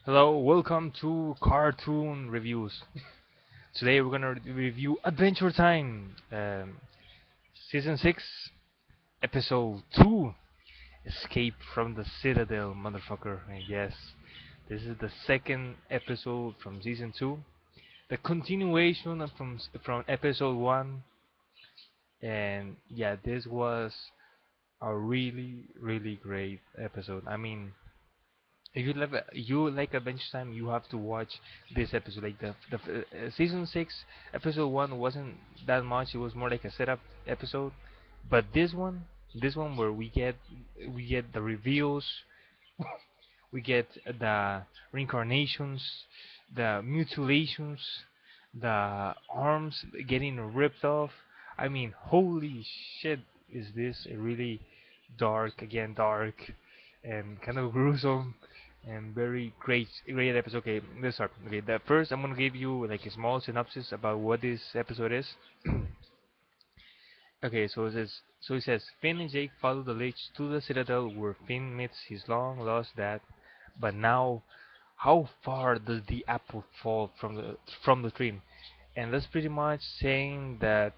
Hello, welcome to Cartoon Reviews. Today we're gonna review Adventure Time, Season 6, Episode 2, Escape from the Citadel, motherfucker. And yes, this is the second episode from Season 2, the continuation from Episode 1, and yeah, this was a really great episode. I mean, if you like Adventure Time, you have to watch this episode. Like the season 6, episode 1 wasn't that much. It was more like a setup episode. But this one where we get the reveals, we get the reincarnations, the mutilations, the arms getting ripped off. I mean, holy shit! Is this a really dark, and kind of gruesome and very great episode. Okay, let's start. Okay, the first I'm gonna give you like a small synopsis about what this episode is. Okay, so it says Finn and Jake follow the Lich to the Citadel where Finn meets his long lost dad. But now, how far does the apple fall from the tree? And that's pretty much saying that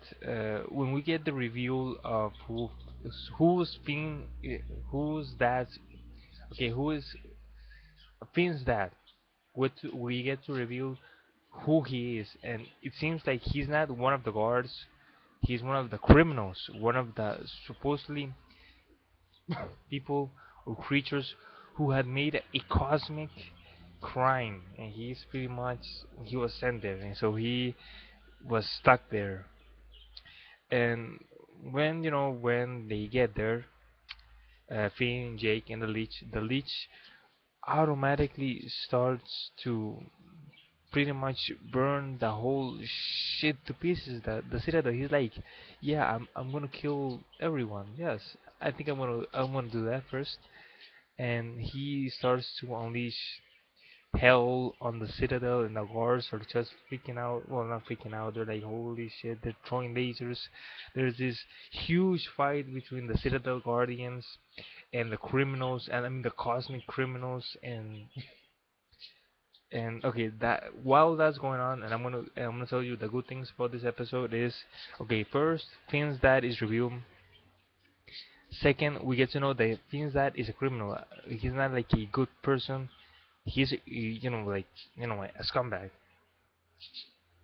when we get the reveal of who's Finn, who's that, okay, who is Finn's dad, we get to reveal who he is, and it seems like he's not one of the guards. He's one of the criminals, one of the supposedly people or creatures who had made a cosmic crime, and he was sent there, and so he was stuck there. And when they get there, Finn, Jake, and the Leech automatically starts to pretty much burn the whole shit to pieces. The Citadel. He's like, yeah, I'm gonna kill everyone. Yes, I think I'm gonna do that first. And he starts to unleash hell on the Citadel, and the guards are just freaking out. Well, not freaking out. They're like, holy shit! They're throwing lasers. There's this huge fight between the Citadel guardians and the criminals, and I mean the cosmic criminals, and okay, that while that's going on, and I'm gonna tell you the good things about this episode is, okay, first, Finn's dad is revealed. Second, we get to know that Finn's dad is a criminal. He's not like a good person. He's like a scumbag,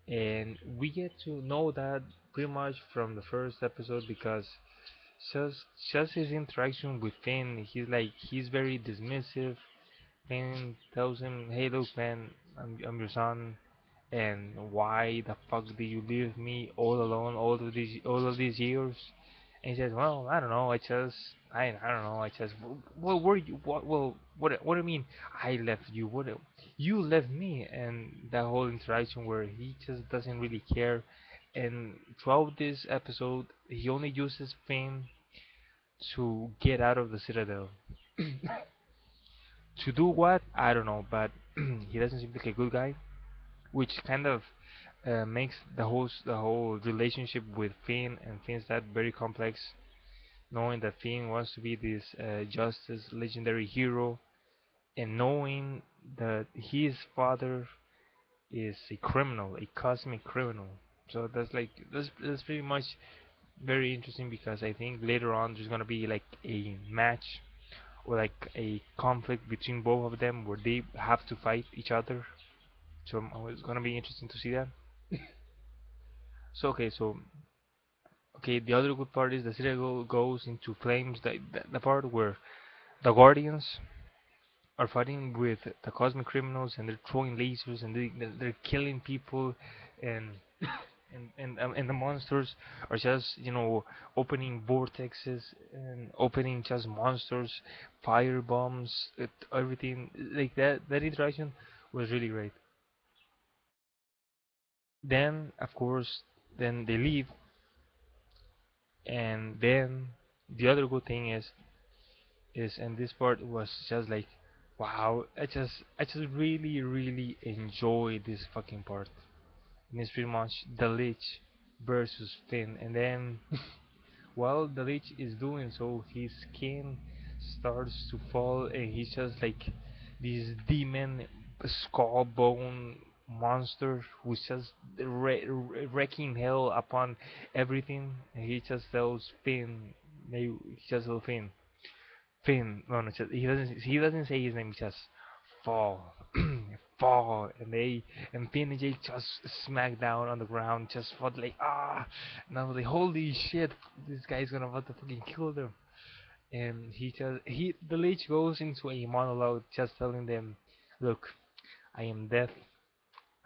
and we get to know that pretty much from the first episode because just just his interaction with Finn, he's very dismissive. Finn tells him, "Hey, look, man, I'm your son, and why the fuck did you leave me all alone all of these years?" And he says, "Well, I don't know. I don't know. I just well, were you what? Well, what do you mean? I left you? You left me?" And that whole interaction where he just doesn't really care. And throughout this episode, he only uses Finn to get out of the Citadel. To do what? I don't know, but he doesn't seem like a good guy, which kind of makes the whole relationship with Finn and Finn's dad very complex. Knowing that Finn wants to be this justice legendary hero, and knowing that his father is a criminal, a cosmic criminal. So that's pretty much very interesting because I think later on there's gonna be like a match or like a conflict between both of them where they have to fight each other. So it's gonna be interesting to see that. So the other good part is the Citadel goes into flames. The part where the Guardians are fighting with the cosmic criminals, and they're throwing lasers, and they're killing people, and and the monsters are just opening vortexes and opening just monsters, fire bombs, everything like that. That interaction was really great. Then of course, then they leave, and then the other good thing is and this part was just like, wow, I just really enjoy this fucking part. And it's pretty much the Lich versus Finn, and then while the Lich is doing so, his skin starts to fall, and he's just like this demon skull bone monster who's just wrecking hell upon everything. And he just tells Finn, he just tells Finn, no, no, just, he doesn't say his name, just fall, fall, and Finn and Jake just smack down on the ground, just for like and I was like, holy shit, this guy's gonna about to fucking kill them. And the Lich goes into a monologue, just telling them, look, I am death.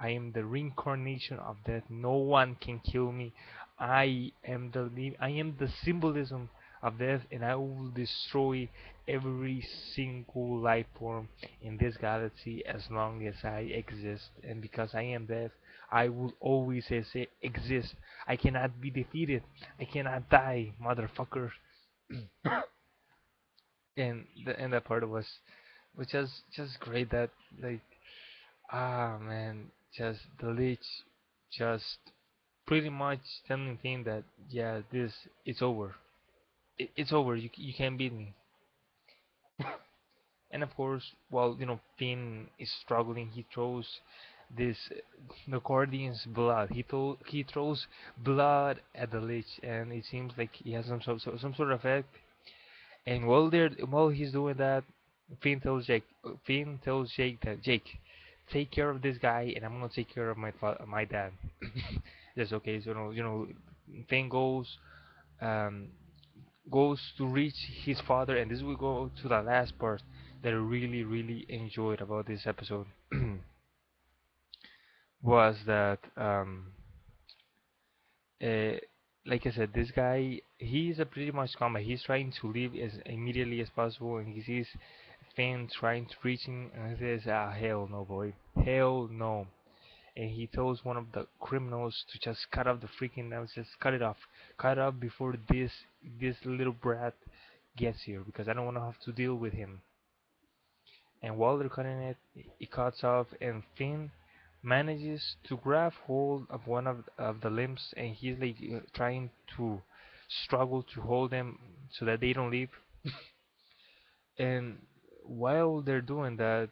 I am the reincarnation of death. No one can kill me. I am the symbolism of death, and I will destroy every single life form in this galaxy as long as I exist. And because I am death, I will always exist. I cannot be defeated. I cannot die, motherfucker. And that part was just great. That like man, just the Lich just pretty much telling him that yeah, this it's over. It's over. You can't beat me. And of course, while Finn is struggling, he throws this the Guardian's blood. He throws blood at the Lich, and it seems like he has some sort of effect. And while he's doing that, Finn tells Jake that Jake, take care of this guy, and I'm gonna take care of my dad. That's okay. So Finn um goes to reach his father, and this will go to the last part that I really enjoyed about this episode was that uh, like I said, this guy he's a pretty much combat. He's trying to leave as immediately as possible, and he sees Finn trying to reach him, and he says, "Ah, hell no, boy, hell no." And he tells one of the criminals to just cut off the freaking nose, just cut it off before this little brat gets here, because I don't want to have to deal with him. And while they're cutting it, it cuts off, and Finn manages to grab hold of one of the limbs, and he's like trying to struggle to hold them so that they don't leave. And while they're doing that,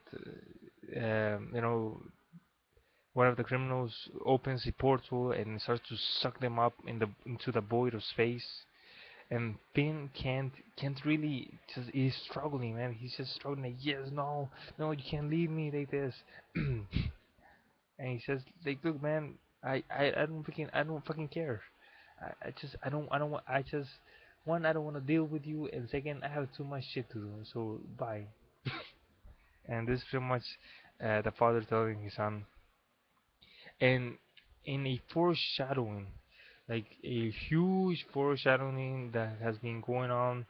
one of the criminals opens a portal and starts to suck them up into the void of space. And Finn can't really just he's struggling, man. He's just struggling like, yes, no, no, you can't leave me like this. And he says like, look, man, I don't fucking care. I don't want I just one, I don't want to deal with you, and second, I have too much shit to do, so bye. And this is pretty much the father telling his son, and in a foreshadowing, like a huge foreshadowing that has been going on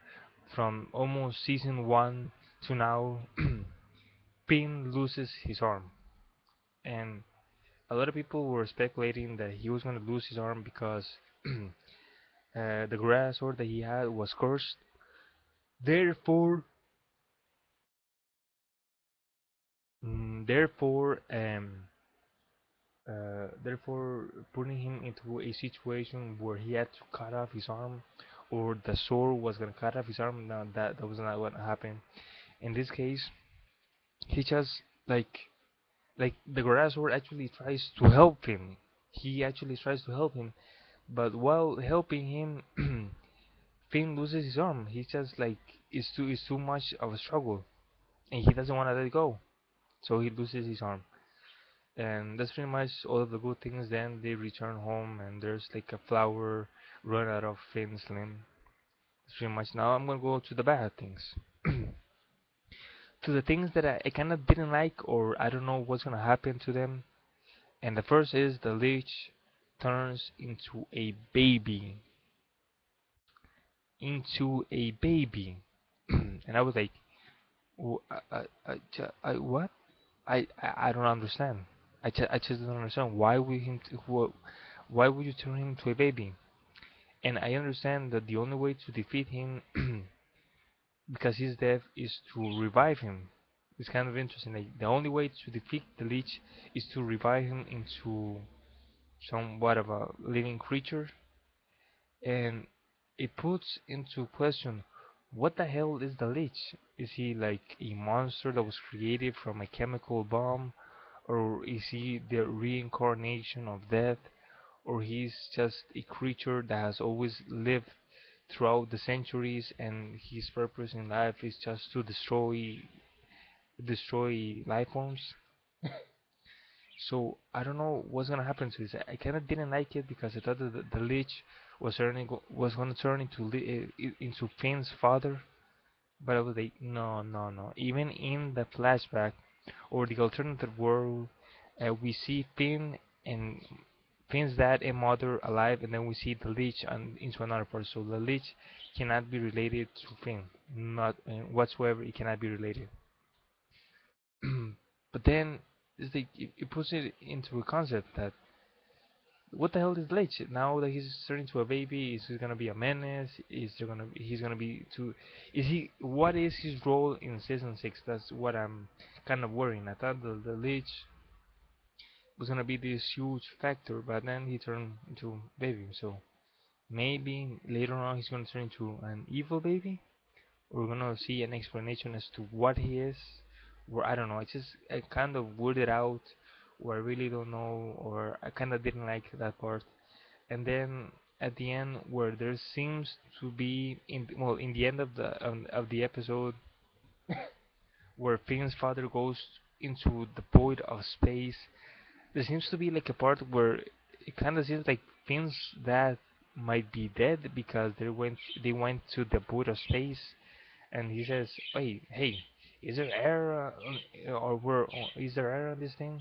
from almost season one to now. Finn loses his arm, and a lot of people were speculating that he was going to lose his arm because the grass sword that he had was cursed. Therefore, therefore, therefore, putting him into a situation where he had to cut off his arm, or the sword was gonna cut off his arm. No, that was not what happened. In this case, he just like the grass sword actually tries to help him. He actually tries to help him, but while helping him, Finn loses his arm. He just like it's too much of a struggle, and he doesn't want to let it go, so he loses his arm. And that's pretty much all of the good things. Then they return home, and there's like a flower run out of Finn's limb. That's pretty much. Now I'm gonna go to the bad things. To the things that I kind of didn't like, or I don't know what's gonna happen to them. And the first is the Lich turns into a baby, and I was like, what? I don't understand. I just don't understand why would why would you turn him into a baby? And I understand that the only way to defeat him, because he's deaf, is to revive him. It's kind of interesting. Like the only way to defeat the Lich is to revive him into somewhat of a living creature, and it puts into question, what the hell is the Lich? Is he like a monster that was created from a chemical bomb, or is he the reincarnation of death, or he's just a creature that has always lived throughout the centuries and his purpose in life is just to destroy life forms. So I don't know what's gonna happen to this. I kind of didn't like it because I thought that the Lich was gonna turn into Finn's father, but I was like, no, no, no. Even in the flashback or the alternative world, we see Finn and Finn's dad and mother alive, and then we see the Lich into another part. So the Lich cannot be related to Finn, not whatsoever. It cannot be related. But then it's like it puts it into a concept that what the hell is Lich? Now that he's turning into a baby, is he gonna be a menace? He's gonna be too? Is he? What is his role in season 6? That's what I'm kind of worrying. I thought the Lich was gonna be this huge factor, but then he turned into baby. So maybe later on he's gonna turn into an evil baby. We're gonna see an explanation as to what he is. Or I don't know. I kind of weirded out, or I really don't know, or I kind of didn't like that part. And then at the end, where there seems to be in the end of the episode, where Finn's father goes into the void of space, there seems to be like a part where it kind of seems like Finn's dad might be dead because they went to the void of space, and he says, "Wait, hey, is there air or is there air on this thing?"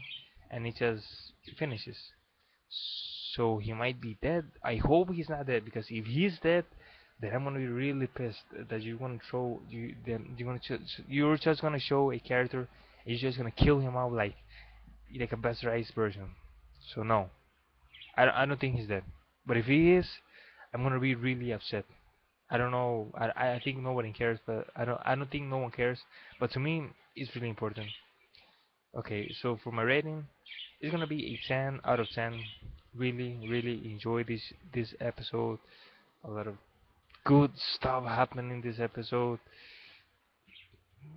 And he just finishes. So he might be dead. I hope he's not dead because if he's dead, then I'm gonna be really pissed that you're gonna show you then you're just gonna show a character and you're just gonna kill him out like a bastardized version. So no, I don't think he's dead. But if he is, I'm gonna be really upset. I don't know. I think nobody cares, but I don't think no one cares. But to me, it's really important. Okay, so for my rating, it's gonna be a 10 out of 10. Really, really enjoy this episode. A lot of good stuff happened in this episode.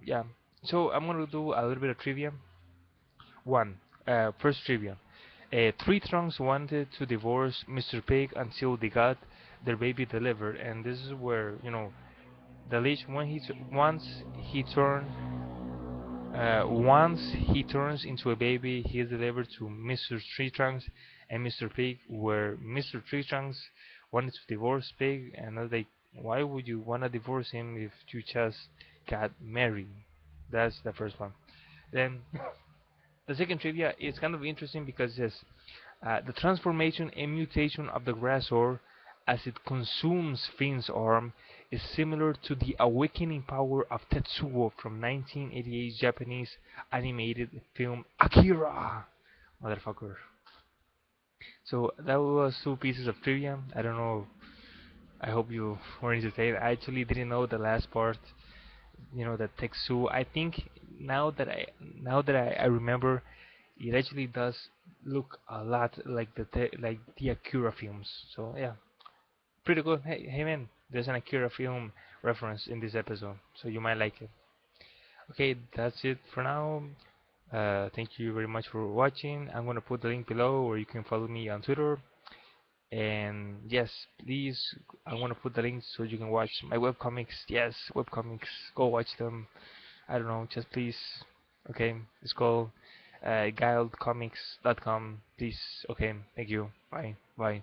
Yeah. So I'm gonna do a little bit of trivia. One, first trivia. Three Trunks wanted to divorce Mr. Pig until they got their baby delivered, and this is where the Lich once he turns into a baby, he is delivered to Mr. Tree Trunks and Mr. Pig, where Mr. Tree Trunks wanted to divorce Pig, and I was like, why would you want to divorce him if you just got married? That's the first one. Then the second trivia is kind of interesting because it says the transformation and mutation of the Grassor as it consumes Finn's arm is similar to the awakening power of Tetsuo from 1988 Japanese animated film Akira. Motherfucker. So that was two pieces of trivia. I don't know. I hope you were entertained. I actually didn't know the last part. That Tetsuo. I think now that I remember, it actually does look a lot like the Akira films. So yeah, pretty good. Hey man, there's an Akira film reference in this episode, so you might like it. Okay, that's it for now. Thank you very much for watching. I'm gonna put the link below, or you can follow me on Twitter. And yes, please, I want to put the links so you can watch my webcomics. Yes, webcomics. Go watch them. I don't know, just please. Okay, it's called guiledcomics.com. Please. Okay, thank you. Bye. Bye.